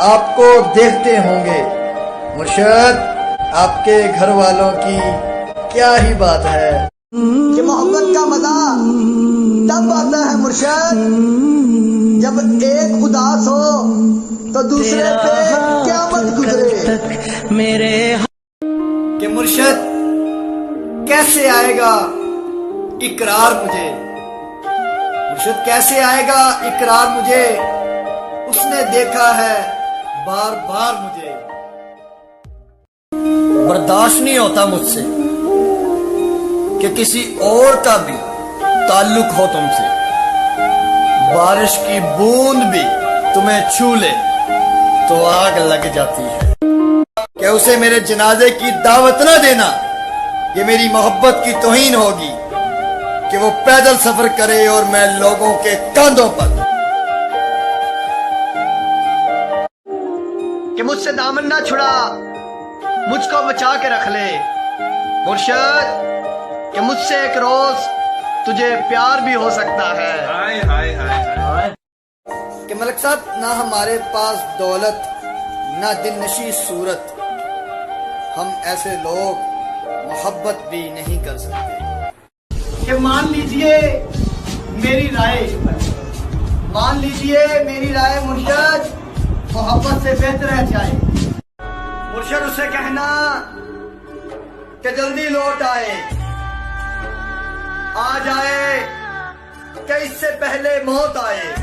آپ کو دیکھتے ہوں گے مرشد، آپ کے گھر والوں کی کیا ہی بات ہے کہ محبت کا مزہ تب آتا ہے مرشد جب ایک اداس ہو تو دوسرے پہ قیامت گزرے. میرے کہ مرشد کیسے آئے گا اقرار مجھے، مرشد کیسے آئے گا اقرار مجھے، اس نے دیکھا ہے بار بار مجھے. برداشت نہیں ہوتا مجھ سے کہ کسی اور کا بھی تعلق ہو تم سے. بارش کی بوند بھی تمہیں چھو لے تو آگ لگ جاتی ہے. کہ اسے میرے جنازے کی دعوت نہ دینا، یہ میری محبت کی توہین ہوگی کہ وہ پیدل سفر کرے اور میں لوگوں کے کاندھوں پر. کہ مجھ سے دامن نہ چھڑا، مجھ کو بچا کے رکھ لے مرشد، کہ مجھ سے ایک روز تجھے پیار بھی ہو سکتا ہے. کہ ملک صاحب نہ ہمارے پاس دولت نہ دن نشی صورت، ہم ایسے لوگ محبت بھی نہیں کر سکتے. کہ مان لیجئے میری رائے، مان لیجئے میری رائے مرشد، محبت سے بہتر ہے چاہے. مرشد اسے کہنا کہ جلدی لوٹ آئے، آ جائے کہ اس سے پہلے موت آئے.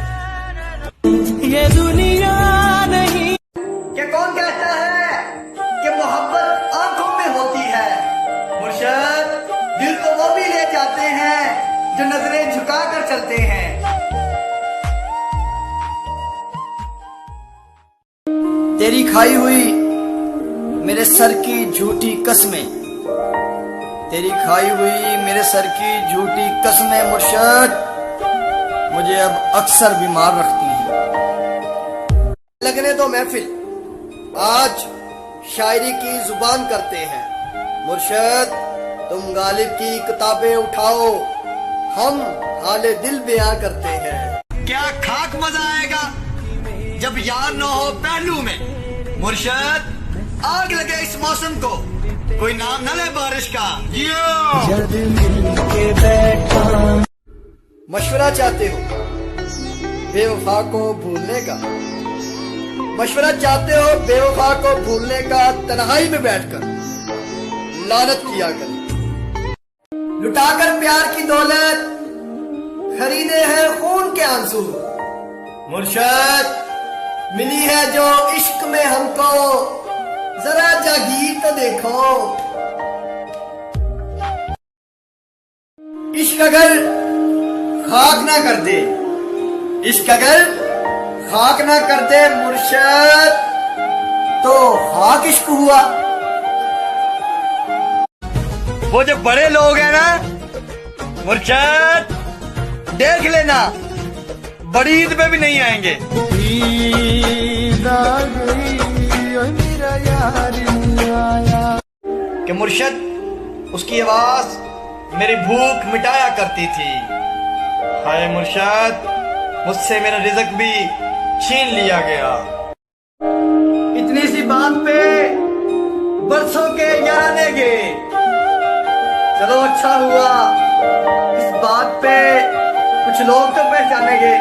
یہ دنیا نہیں. کہ کون کہتا ہے کہ محبت آنکھوں میں ہوتی ہے مرشد، دل کو وہ بھی لے جاتے ہیں جو نظریں جھکا کر چلتے ہیں. تیری کھائی ہوئی میرے سر کی جھوٹی قسمیں، تیری کھائی ہوئی میرے سر کی جھوٹی قسمیں مرشد مجھے اب اکثر بیمار رکھتی ہیں. لگنے تو محفل آج شاعری کی زبان کرتے ہیں مرشد، تم غالب کی کتابیں اٹھاؤ، ہم حال دل بیاں کرتے ہیں. کیا خاک مزہ آئے گا جب یار نہ ہو پہلو میں مرشد، آگ لگے اس موسم کو، کوئی نام نہ لے بارش کا. مشورہ چاہتے ہو بے وفا کو بھولنے کا، مشورہ چاہتے ہو بے وفا کو بھولنے کا، تنہائی میں بیٹھ کر لعنت کیا کر. لٹا کر پیار کی دولت خریدے ہیں خون کے آنسو مرشد، ملی ہے جو عشق میں ہم کو ذرا جاگیر تو دیکھو. عشق اگر خاک نہ کر دے، عشق اگر خاک نہ کر دے مرشد تو خاک عشق ہوا. وہ جو بڑے لوگ ہیں نا مرشد، دیکھ لینا بڑی عید پہ بھی نہیں آئیں گے. کہ مرشد اس کی آواز میری بھوک مٹایا کرتی تھی. ہائے مرشد مجھ سے میرا رزق بھی چھین لیا گیا. اتنی سی بات پہ برسوں کے یارانے گئے. چلو اچھا ہوا اس بات پہ کچھ لوگ تو پہچانے گے.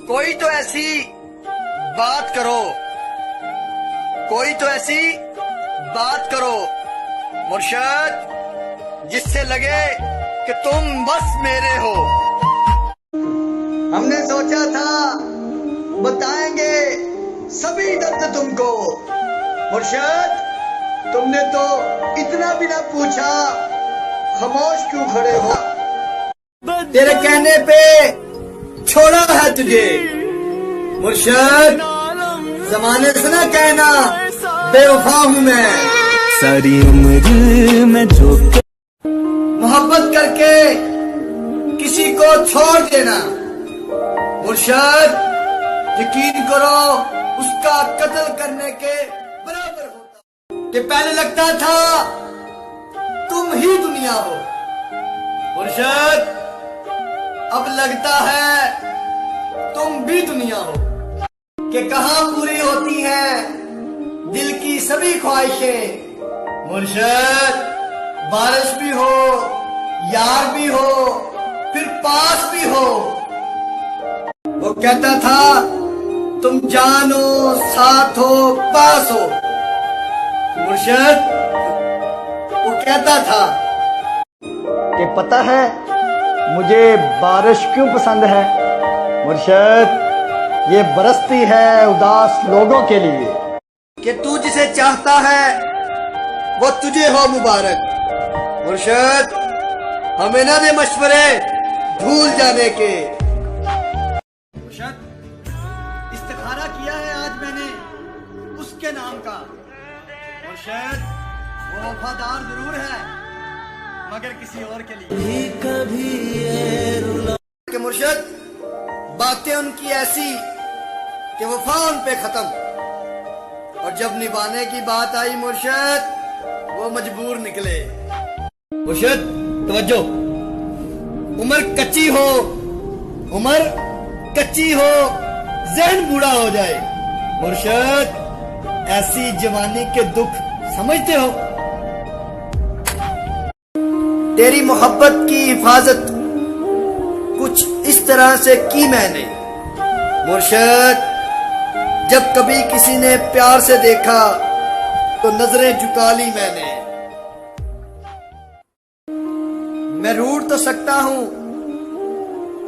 کوئی تو ایسی بات کرو، کوئی تو ایسی بات کرو مرشد جس سے لگے کہ تم بس میرے ہو. ہم نے سوچا تھا بتائیں گے سبھی درد تم کو مرشد، تم نے تو اتنا بھی نہ پوچھا، خاموش کیوں کھڑے ہو. تیرے کہنے پہ چھوڑا ہے تجھے مرشد، زمانے سے نہ کہنا بے وفا ہوں میں. ساری عمر میں جو محبت کر کے کسی کو چھوڑ دینا مرشد، یقین کرو اس کا قتل کرنے کے برابر ہوتا. کہ پہلے لگتا تھا تم ہی دنیا ہو مرشد، اب لگتا ہے تم بھی دنیا ہو. کہ کہاں پوری ہوتی ہیں دل کی سبھی خواہشیں. مرشد بارش بھی ہو، یار بھی ہو، پھر پاس بھی ہو. وہ کہتا تھا تم جانو ساتھ ہو پاس ہو. مرشد وہ کہتا تھا کہ پتہ ہے مجھے بارش کیوں پسند ہے. مرشد یہ برستی ہے اداس لوگوں کے لیے کہ تو جسے چاہتا ہے وہ تجھے ہو مبارک. مرشد ہمیں نہ دے مشورے بھول جانے کے. مرشد استخارہ کیا ہے آج میں نے اس کے نام کا. مرشد وہ وفادار ضرور ہے مگر کسی اور کے لیے. کہ مرشد باتیں ان کی ایسی کہ وفا ان پہ ختم، اور جب نبھانے کی بات آئی مرشد وہ مجبور نکلے. مرشد توجہ، عمر کچی ہو، عمر کچی ہو، ذہن بوڑھا ہو جائے. مرشد ایسی جوانی کے دکھ سمجھتے ہو؟ تیری محبت کی حفاظت کچھ اس طرح سے کی میں نے. مرشد جب کبھی کسی نے پیار سے دیکھا تو نظریں جھکا لی میں نے. میں روٹ تو سکتا ہوں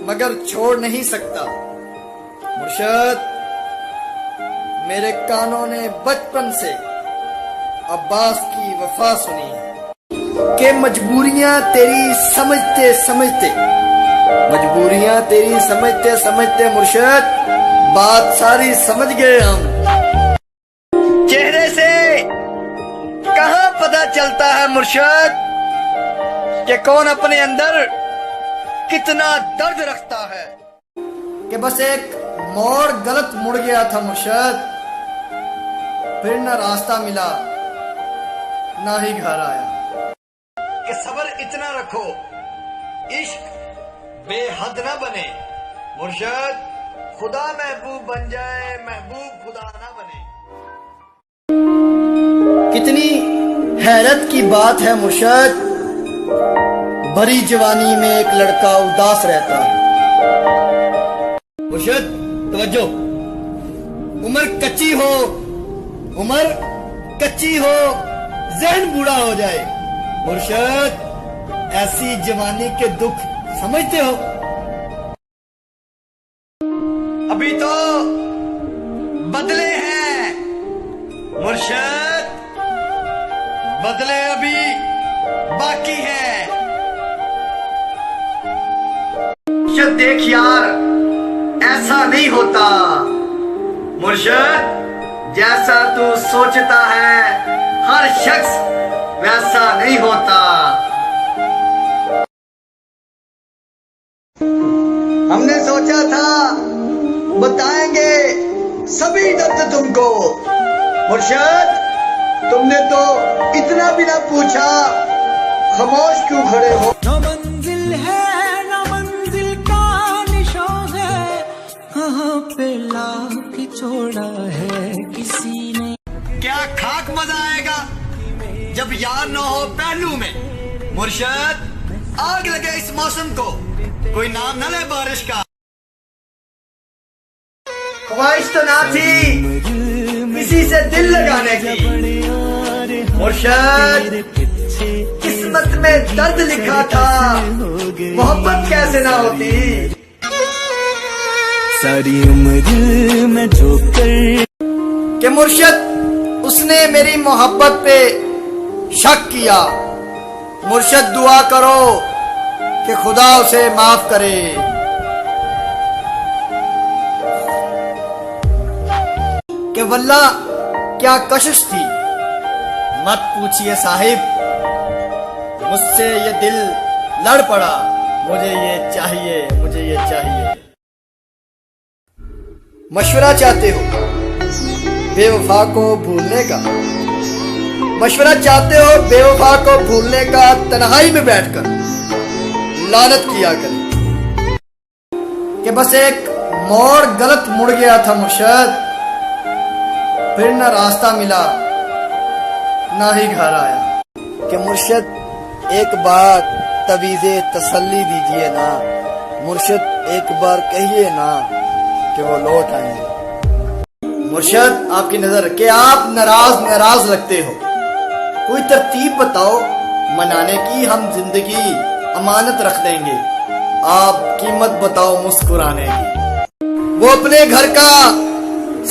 مگر چھوڑ نہیں سکتا. مرشد میرے کانوں نے بچپن سے عباس کی وفا سنی کہ مجبوریاں تیری سمجھتے سمجھتے، مجبوریاں تیری سمجھتے سمجھتے مرشد بات ساری سمجھ گئے ہم. چہرے سے کہاں پتہ چلتا ہے مرشد کہ کون اپنے اندر کتنا درد رکھتا ہے. کہ بس ایک موڑ غلط مڑ گیا تھا مرشد، پھر نہ راستہ ملا نہ ہی گھر آیا. کہ صبر اتنا رکھو عشق بے حد نہ بنے. مرشد خدا محبوب بن جائے محبوب خدا نہ بنے. کتنی حیرت کی بات ہے مرشد، بھری جوانی میں ایک لڑکا اداس رہتا ہے. مرشد توجہ، عمر کچی ہو، عمر کچی ہو، ذہن بوڑھا ہو جائے. مرشد ایسی جوانی کے دکھ سمجھتے ہو؟ ابھی تو بدلے ہیں مرشد، بدلے ابھی باقی ہیں. مرشد دیکھ یار ایسا نہیں ہوتا. مرشد جیسا تو سوچتا ہے ہر شخص ویسا نہیں ہوتا. ہم نے سوچا تھا بتائیں گے سبھی درد تم کو. مرشد تم نے تو اتنا بھی نہ پوچھا، خاموش کیوں کھڑے ہو؟ نہ منزل ہے نہ منزل کا نشان ہے، کہاں پہ لا کے چھوڑا ہے کسی نے. کیا کھاک مزہ آئے گا جب یار نہ ہو پہلو میں. مرشد آگ لگے اس موسم کو، کوئی نام نہ لے بارش کا. خواہش تو نہ تھی کسی سے دل لگانے کی. مرشد قسمت میں درد لکھا تھا، محبت کیسے نہ ہوتی. ساری عمر میں جو کر کہ مرشد اس نے میری محبت پہ شک کیا. مرشد دعا کرو کہ خدا اسے معاف کرے. کہ واللہ کیا کشش تھی، مت پوچھئے صاحب، مجھ سے یہ دل لڑ پڑا. مجھے یہ چاہیے، مجھے یہ چاہیے. مشورہ چاہتے ہو بے وفا کو بھولنے کا، مشورہ چاہتے ہو بے وفا کو بھولنے کا، تنہائی میں بیٹھ کر لعنت کیا کریں کہ بس ایک موڑ غلط مڑ گیا تھا مرشد، پھر نہ راستہ ملا نہ ہی گھر آیا کہ مرشد ایک بار تویز تسلی دیجئے نا، مرشد ایک بار کہیے نا کہ وہ لوٹ آئیں گے۔ مرشد آپ کی نظر کہ آپ ناراض لگتے ہو، کوئی ترتیب بتاؤ منانے کی، ہم زندگی امانت رکھ دیں گے، آپ قیمت بتاؤ مسکرانے کی۔ وہ اپنے گھر کا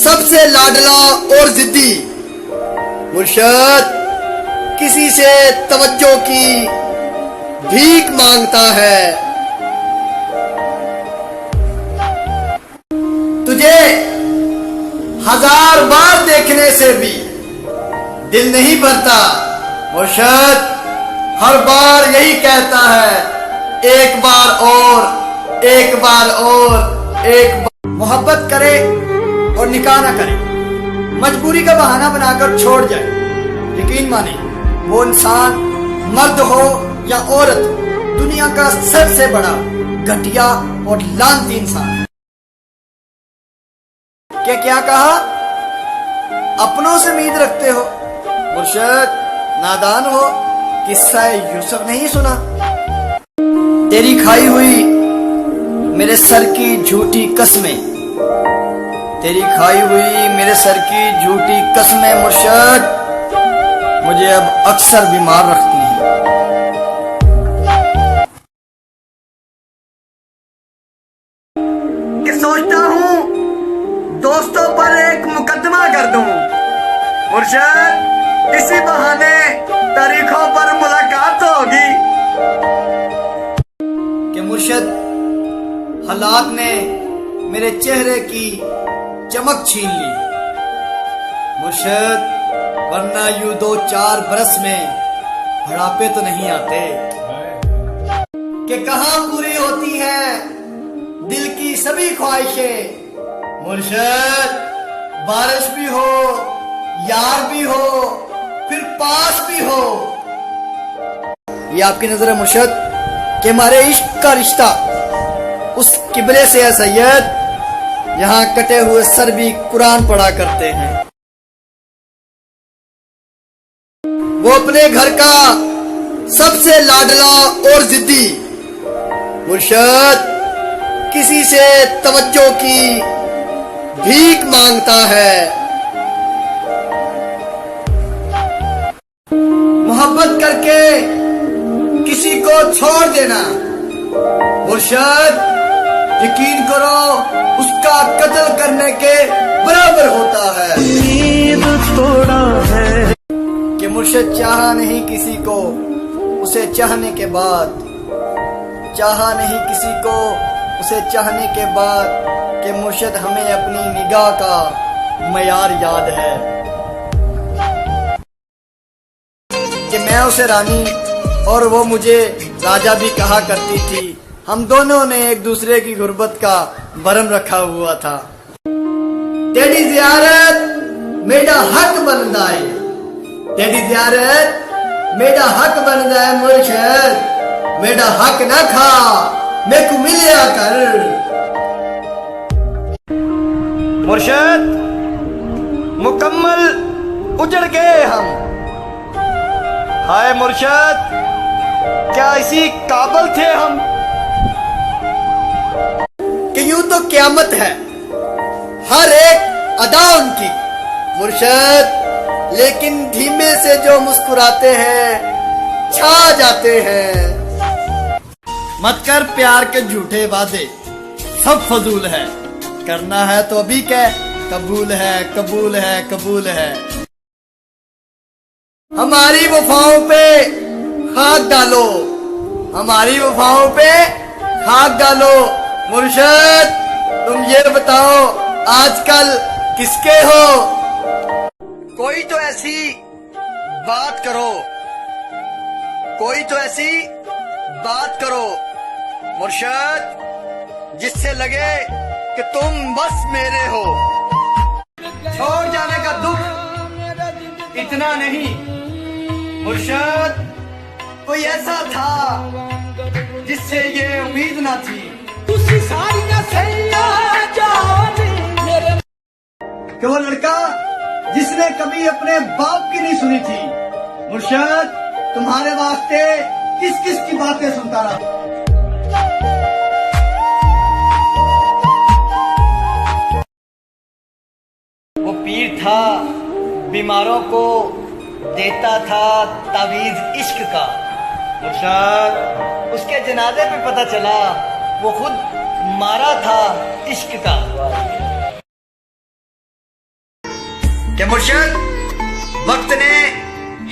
سب سے لاڈلا اور ضدی مرشد کسی سے توجہ کی بھیک مانگتا ہے، تجھے 1000 بار دیکھنے سے بھی دل نہیں بھرتا، مرشد ہر بار یہی کہتا ہے ایک بار اور ایک بار اور ایک بار۔ محبت کرے اور نکاح نہ کرے، مجبوری کا بہانہ بنا کر چھوڑ جائے، یقین مانے وہ انسان مرد ہو یا عورت دنیا کا سب سے بڑا گھٹیا اور لعنتی انسان ہے۔ کہ کیا کہا؟ اپنوں سے امید رکھتے ہو، مرشد نادان ہو، قصہ یوسف نہیں سنا؟ تیری کھائی ہوئی میرے سر کی جھوٹی قسمیں، تیری کھائی ہوئی میرے سر کی جھوٹی قسمیں مرشد مجھے اب اکثر بیمار رکھتی ہیں۔ کہ سوچتا ہوں دوستوں پر ایک مقدمہ کر دوں، مرشد اسی بہانے تاریخوں پر ملاقات ہوگی۔ کہ مرشد حالات نے میرے چہرے کی چمک چھین لی، مرشد ورنہ یوں 2-4 برس میں بڑھاپے تو نہیں آتے۔ کہ کہاں پوری ہوتی ہے دل کی سبھی خواہشیں، مرشد بارش بھی ہو، یار بھی ہو، پھر پاس بھی ہو۔ یہ آپ کی نظر ہے مرشد کہ ہمارے عشق کا رشتہ اس قبلے سے ہے سید یہاں کٹے ہوئے سر بھی قرآن پڑھا کرتے ہیں۔ وہ اپنے گھر کا سب سے لاڈلا اور ضدی مرشد کسی سے توجہ کی بھیک مانگتا ہے، محبت کر کے کسی کو چھوڑ دینا، مرشد یقین کرو اس کا قتل کرنے کے برابر ہوتا ہے۔ کہ مرشد چاہا نہیں کسی کو اسے چاہنے کے بعد، چاہا نہیں کسی کو اسے چاہنے کے بعد، کہ مرشد ہمیں اپنی نگاہ کا معیار یاد ہے۔ کہ میں اسے رانی اور وہ مجھے راجا بھی کہا کرتی تھی، ہم دونوں نے ایک دوسرے کی غربت کا برم رکھا ہوا تھا۔ تیری زیارت میرا حق بندا ہے، تیری زیارت میرا حق بندا ہے مرشد، میرا حق نہ کھا میرے کو ملیا کر۔ مرشد مکمل اجڑ گئے ہم، ہائے مرشد کیا اسی قابل تھے ہم؟ کہ یوں تو قیامت ہے ہر ایک ادا ان کی مرشد، لیکن دھیمے سے جو مسکراتے ہیں چھا جاتے ہیں۔ مت کر پیار کے جھوٹے وعدے، سب فضول ہے، کرنا ہے تو ابھی کہ قبول ہے قبول ہے قبول ہے۔ ہماری وفاؤں پہ خاک ڈالو، ہماری وفاؤں پہ خاک ڈالو، مرشد تم یہ بتاؤ آج کل کس کے ہو؟ کوئی تو ایسی بات کرو، کوئی تو ایسی بات کرو مرشد جس سے لگے کہ تم بس میرے ہو۔ چھوڑ جانے کا دکھ اتنا نہیں مرشد، کوئی ایسا تھا جس سے یہ امید نہ تھی کہ وہ لڑکا جس نے کبھی اپنے باپ کی نہیں سنی تھی. مرشد تمہارے واسطے کس کس کی باتیں سنتا رہا. وہ پیر تھا بیماروں کو دیتا تھا تعویذ عشق کا. مرشد اس کے جنازے پہ پتہ چلا وہ خود مارا تھا عشق کا. کہ مرشد وقت نے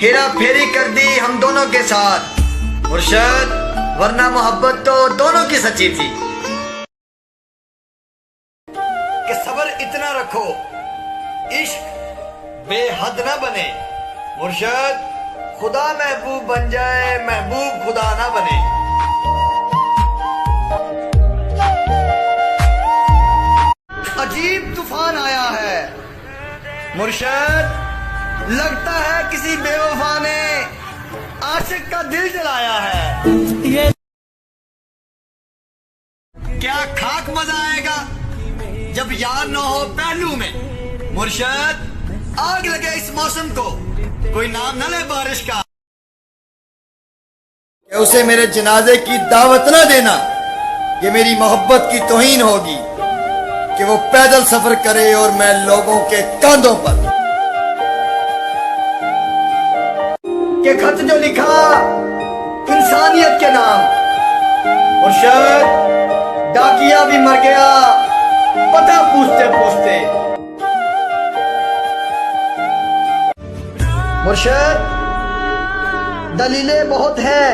ہیرا پھیری کر دی ہم دونوں کے ساتھ. مرشد ورنہ محبت تو دونوں کی سچی تھی. کہ صبر اتنا رکھو عشق بے حد نہ بنے. مرشد خدا محبوب بن جائے محبوب خدا نہ بنے. عجیب طوفان آیا ہے. مرشد لگتا ہے کسی بے وفا نے عاشق کا دل جلایا ہے. کیا خاک مزہ آئے گا جب یار نہ ہو پہلو میں. مرشد آگ لگے اس موسم کو کوئی نام نہ لے بارش کا. کہ اسے میرے جنازے کی دعوت نہ دینا، یہ میری محبت کی توہین ہوگی. کہ وہ پیدل سفر کرے اور میں لوگوں کے کاندھوں پر. کہ خط جو لکھا انسانیت کے نام. مرشد ڈاکیا بھی مر گیا پتہ پوچھتے پوچھتے. مرشد دلیلیں بہت ہیں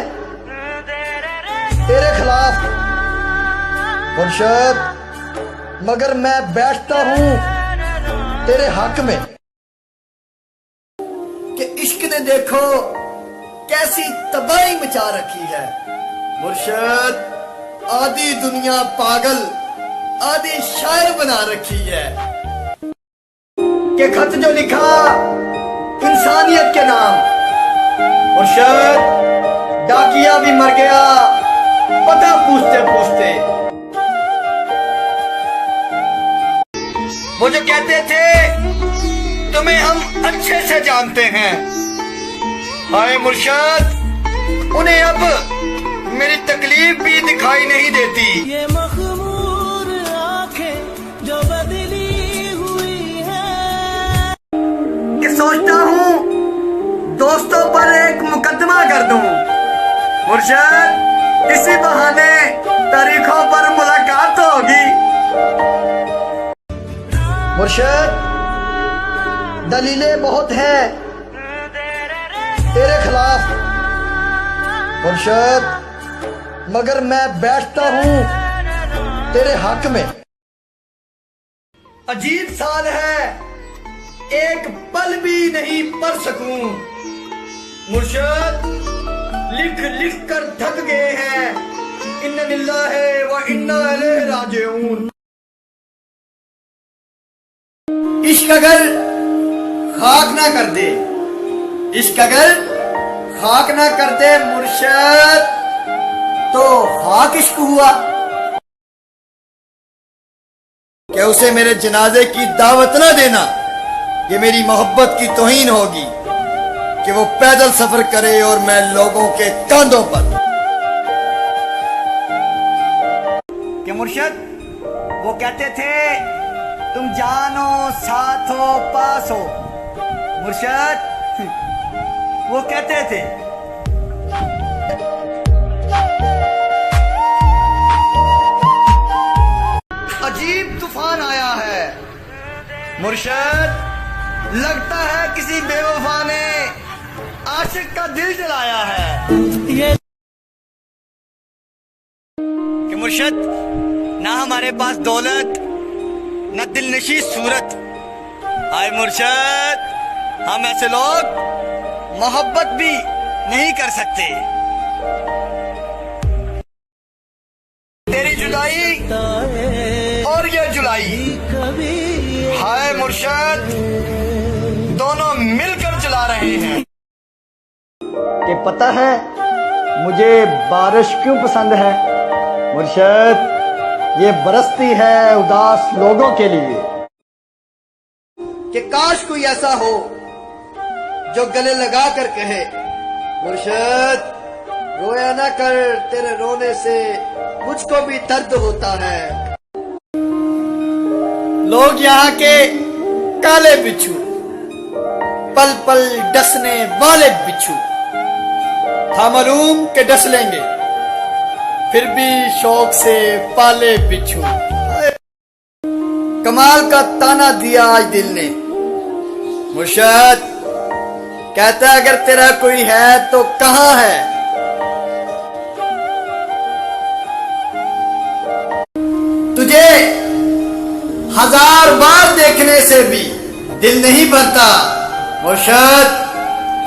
تیرے خلاف. مرشد مگر میں بیٹھتا ہوں تیرے حق میں. کہ عشق نے دیکھو کیسی تباہی مچا رکھی ہے. مرشد آدھی دنیا پاگل آدھی شاعر بنا رکھی ہے. کہ خط جو لکھا انسانیت کے نام. مرشد ڈاکیا بھی مر گیا پتہ پوچھتے پوچھتے. وہ جو کہتے تھے تمہیں ہم اچھے سے جانتے ہیں. ہائے مرشد انہیں اب میری تکلیف بھی دکھائی نہیں دیتی. یہ مخمور آنکھیں جو بدلی ہوئی ہے. کہ سوچتا ہوں دوستوں پر ایک مقدمہ کر دوں. مرشد اسی بہانے تاریخوں پر ملاقات تو ہوگی. مرشد دلیلیں بہت ہیں تیرے خلاف. مرشد مگر میں بیٹھتا ہوں تیرے حق میں. عجیب سال ہے ایک پل بھی نہیں پڑھ سکوں. مرشد لکھ لکھ کر تھک گئے ہیں انا للہ و انا الیہ راجعون. عشق اگر خاک نہ کر دے، عشق اگر خاک نہ کر دے مرشد تو خاک عشق ہوا. کہ اسے میرے جنازے کی دعوت نہ دینا، یہ میری محبت کی توہین ہوگی. کہ وہ پیدل سفر کرے اور میں لوگوں کے کاندھوں پر. کہ مرشد وہ کہتے تھے تم جانو ساتھ ہو پاس ہو. مرشد وہ کہتے تھے. عجیب طوفان آیا ہے. مرشد لگتا ہے کسی بے وفا نے عاشق کا دل جلایا ہے. کہ مرشد نہ ہمارے پاس دولت نہ دل نشی صورت. آئے مرشد ہم ایسے لوگ محبت بھی نہیں کر سکتے. تیری جدائی اور یہ جلائی ہائے مرشد دونوں مل کر چلا رہے ہیں. کہ پتہ ہے مجھے بارش کیوں پسند ہے. مرشد یہ برستی ہے اداس لوگوں کے لیے. کہ کاش کوئی ایسا ہو جو گلے لگا کر کہے مرشد رویا نہ کر، تیرے رونے سے مجھ کو بھی درد ہوتا ہے۔ لوگ یہاں کے کالے بچھو، پل پل ڈسنے والے بچھو، تھا معلوم کہ ڈس لیں گے، پھر بھی شوق سے پالے بچھو۔ کمال کا تانا دیا آج دل نے، مرشد کہتا ہے اگر تیرا کوئی ہے تو کہاں ہے؟ تجھے 1000 بار دیکھنے سے بھی دل نہیں بھرتا، مرشد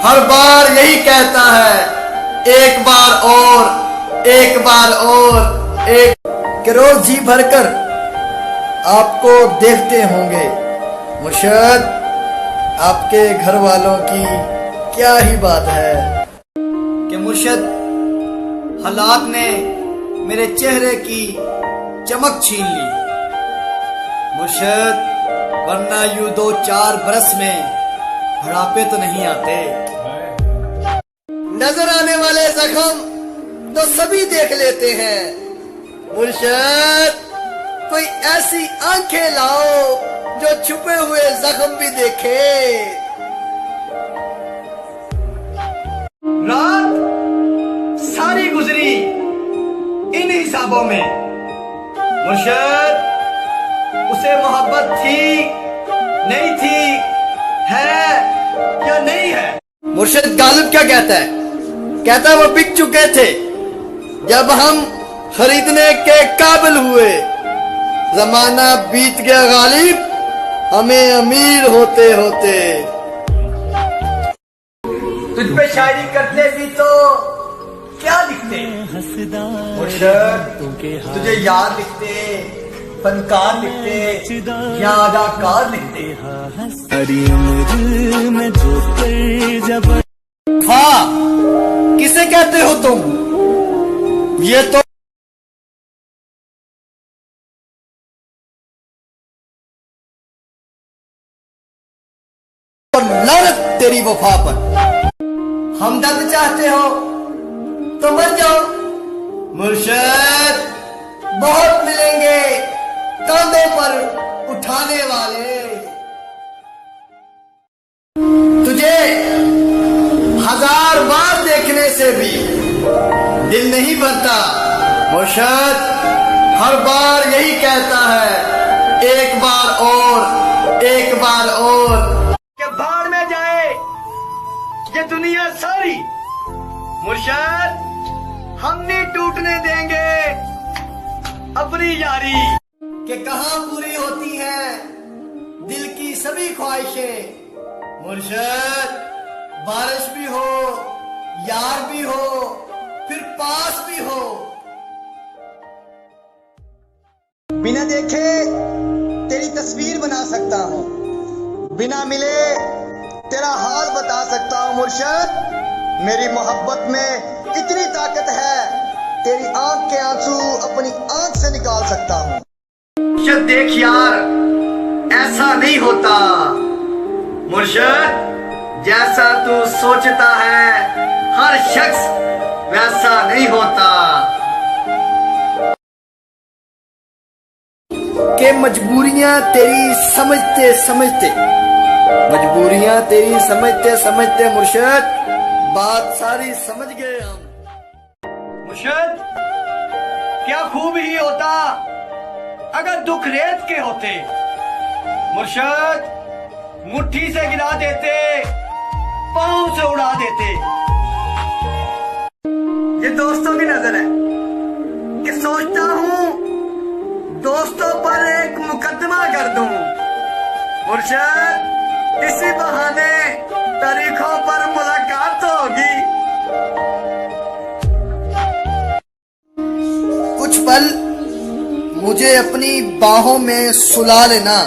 ہر بار یہی کہتا ہے ایک بار اور، ایک بار اور، ایک کہ روز جی بھر کر آپ کو دیکھتے ہوں گے، مرشد آپ کے گھر والوں کی کیا ہی بات ہے کہ مرشد حالات نے میرے چہرے کی چمک چھین لی، مرشد ورنہ یوں 2-4 برس میں بڑھاپے تو نہیں آتے۔ نظر آنے والے زخم تو سبھی دیکھ لیتے ہیں، مرشد کوئی ایسی آنکھیں لاؤ جو چھپے ہوئے زخم بھی دیکھے۔ رات ساری گزری ان حسابوں میں، مرشد اسے محبت تھی نہیں تھی، ہے یا نہیں ہے؟ مرشد غالب کیا کہتا ہے؟ کہتا ہے وہ بک چکے تھے جب ہم خریدنے کے قابل ہوئے، زمانہ بیت گیا غالب ہمیں امیر ہوتے ہوتے۔ تجھ پہ شاعری کرتے بھی تو کیا لکھتے مرشد، تجھے یاد لکھتے، فنکار لکھتے یا اداکار لکھتے؟ ہاں کسے کہتے ہو تم؟ یہ تو لعنت تیری وفا پر۔ ہمدرد چاہتے ہو تو مر جاؤ، مرشد بہت ملیں گے کاندھوں پر اٹھانے والے۔ تجھے 1000 بار دیکھنے سے بھی دل نہیں بھرتا، مرشد ہر بار یہی کہتا ہے ایک بار اور، ایک بار اور۔ کہ بھاڑ میں جائے یہ دنیا ساری، مرشد ہم نہیں ٹوٹنے دیں گے اپنی یاری۔ کہ کہاں پوری ہوتی ہے دل کی سبھی خواہشیں، مرشد بارش بھی ہو، یار بھی ہو، پھر پاس بھی ہو۔ بنا دیکھے تیری تصویر بنا سکتا ہوں، بنا ملے تیرا حال بتا سکتا ہوں، مرشد میری محبت میں اتنی طاقت ہے تیری آنکھ کے آنسو اپنی آنکھ سے نکال سکتا ہوں۔ مرشد دیکھ یار ایسا نہیں ہوتا، مرشد جیسا تو سوچتا ہے ہر شخص ویسا نہیں ہوتا۔ کہ مجبوریاں تیری سمجھتے سمجھتے، مجبوریاں تیری سمجھتے سمجھتے مرشد بات ساری سمجھ گئے ہم۔ مرشد کیا خوب ہی ہوتا اگر دکھ ریت کے ہوتے، مرشد مٹھی سے گرا دیتے، پاؤں سے اڑا دیتے۔ یہ دوستوں کی نظر ہے کہ سوچتا ہوں دوستوں پر ایک مقدمہ کر دوں، مرشد اسی بہانے تاریخوں پر ملاقات تو ہوگی۔ کچھ پل مجھے اپنی باہوں میں سلا لینا،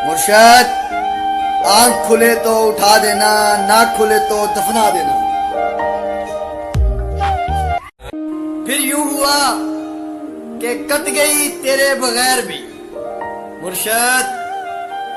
مرشد آنکھ کھلے تو اٹھا دینا، نہ کھلے تو دفنا دینا۔ پھر یوں ہوا کہ کٹ گئی تیرے بغیر بھی، مرشد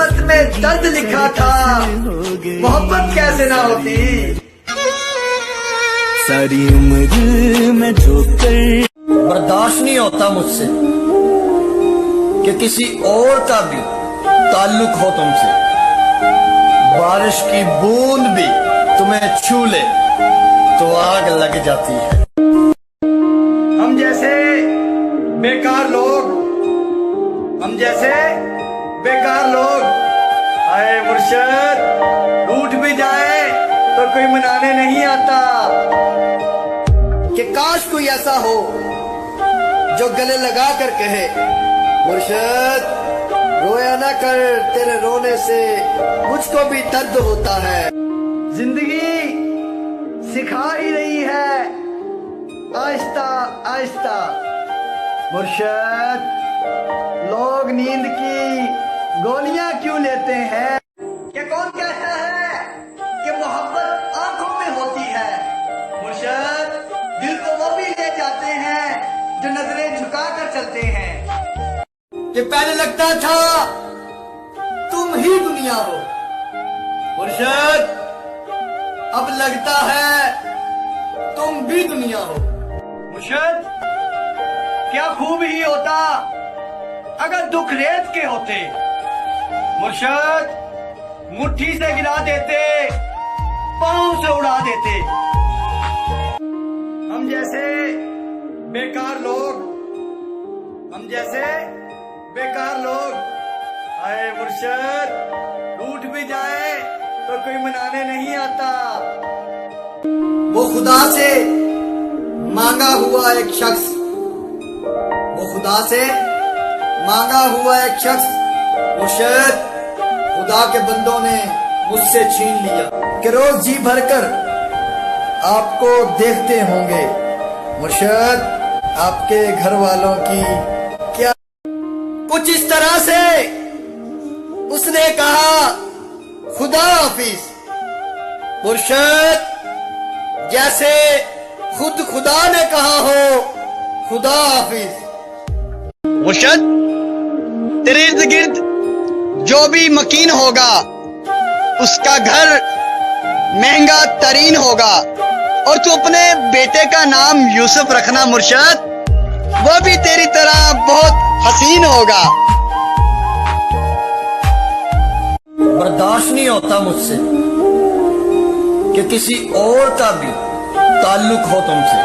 قسمت میں درد لکھا تھا محبت کیسے نہ ہوتی. ساری عمر میں جو کر برداشت نہیں ہوتا مجھ سے کہ کسی اور کا بھی تعلق ہو تم سے. بارش کی بوند بھی تمہیں چھو لے تو آگ لگ جاتی ہے. ہم جیسے بیکار لوگ آئے مرشد ٹوٹ بھی جائے تو کوئی منانے نہیں آتا. کہ کاش کوئی ایسا ہو جو گلے لگا کر کہے مرشد رویا نہ کر تیرے رونے سے مجھ کو بھی درد ہوتا ہے. زندگی سکھا ہی رہی ہے آہستہ آہستہ. مرشد لوگ نیند کی گولیاں کیوں لیتے ہیں؟ کہ کون کہتا ہے کہ محبت آنکھوں میں ہوتی ہے؟ مرشد دل کو وہ بھی لے جاتے ہیں جو نظریں جھکا کر چلتے ہیں. کہ پہلے لگتا تھا تم ہی دنیا ہو مرشد اب لگتا ہے تم بھی دنیا ہو. مرشد کیا خوب ہی ہوتا اگر دکھ ریت کے ہوتے. مرشد مٹھی سے گرا دیتے پاؤں سے اڑا دیتے. ہم جیسے بیکار لوگ آئے مرشد ٹوٹ بھی جائے تو کوئی منانے نہیں آتا. وہ خدا سے مانگا ہوا ایک شخص مرشد خدا کے بندوں نے مجھ سے چھین لیا. کہ روز جی بھر کر آپ کو دیکھتے ہوں گے مرشد آپ کے گھر والوں کی کیا. کچھ اس طرح سے اس نے کہا خدا حافظ مرشد جیسے خود خدا نے کہا ہو خدا حافظ. مرشد تیرے ارد گرد جو بھی مکین ہوگا اس کا گھر مہنگا ترین ہوگا اور تو اپنے بیٹے کا نام یوسف رکھنا مرشد وہ بھی تیری طرح بہت حسین ہوگا. برداشت نہیں ہوتا مجھ سے کہ کسی اور کا بھی تعلق ہو تم سے.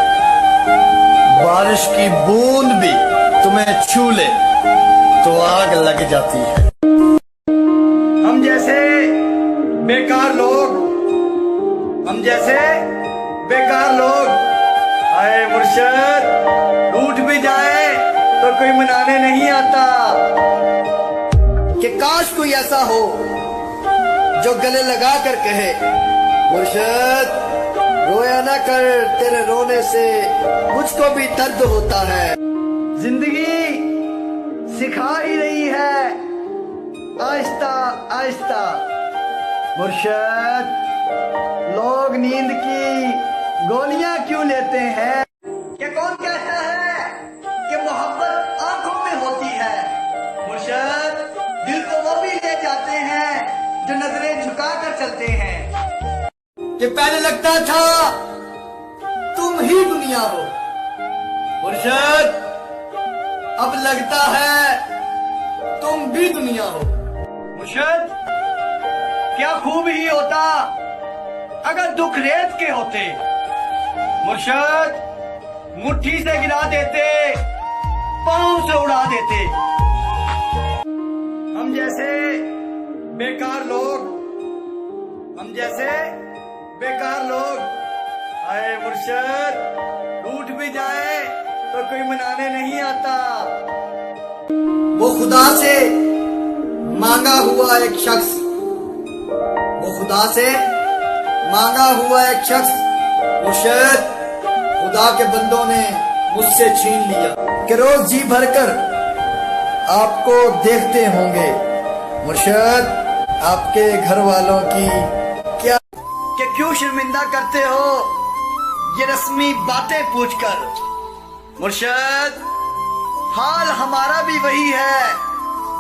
بارش کی بوند بھی تمہیں چھو لے تو آگ لگ جاتی ہے. ہم جیسے بیکار لوگ آئے مرشد ٹوٹ بھی جائے تو کوئی منانے نہیں آتا. کہ کاش کوئی ایسا ہو جو گلے لگا کر کہے مرشد رویا نہ کر تیرے رونے سے مجھ کو بھی درد ہوتا ہے. زندگی سکھا ہی رہی ہے آہستہ آہستہ. مرشد لوگ نیند کی گولیاں کیوں لیتے ہیں؟ کہ کون کہتا ہے کہ محبت آنکھوں میں ہوتی ہے؟ مرشد دل کو وہ بھی لے جاتے ہیں جو نظریں جھکا کر چلتے ہیں. کہ پہلے لگتا تھا تم ہی دنیا ہو مرشد اب لگتا ہے تم بھی دنیا ہو. مرشد کیا خوب ہی ہوتا اگر دکھ ریت کے ہوتے. مرشد مٹھی سے گرا دیتے پاؤں سے اڑا دیتے. ہم جیسے بیکار لوگ آئے مرشد ٹوٹ بھی جائے تو کوئی منانے نہیں آتا. وہ خدا سے مانگا ہوا ایک شخص مرشد خدا کے بندوں نے مجھ سے چھین لیا. کہ روز جی بھر کر آپ کو دیکھتے ہوں گے مرشد آپ کے گھر والوں کی کیا. کہ کیوں شرمندہ کرتے ہو یہ رسمی باتیں پوچھ کر؟ مرشد حال ہمارا بھی وہی ہے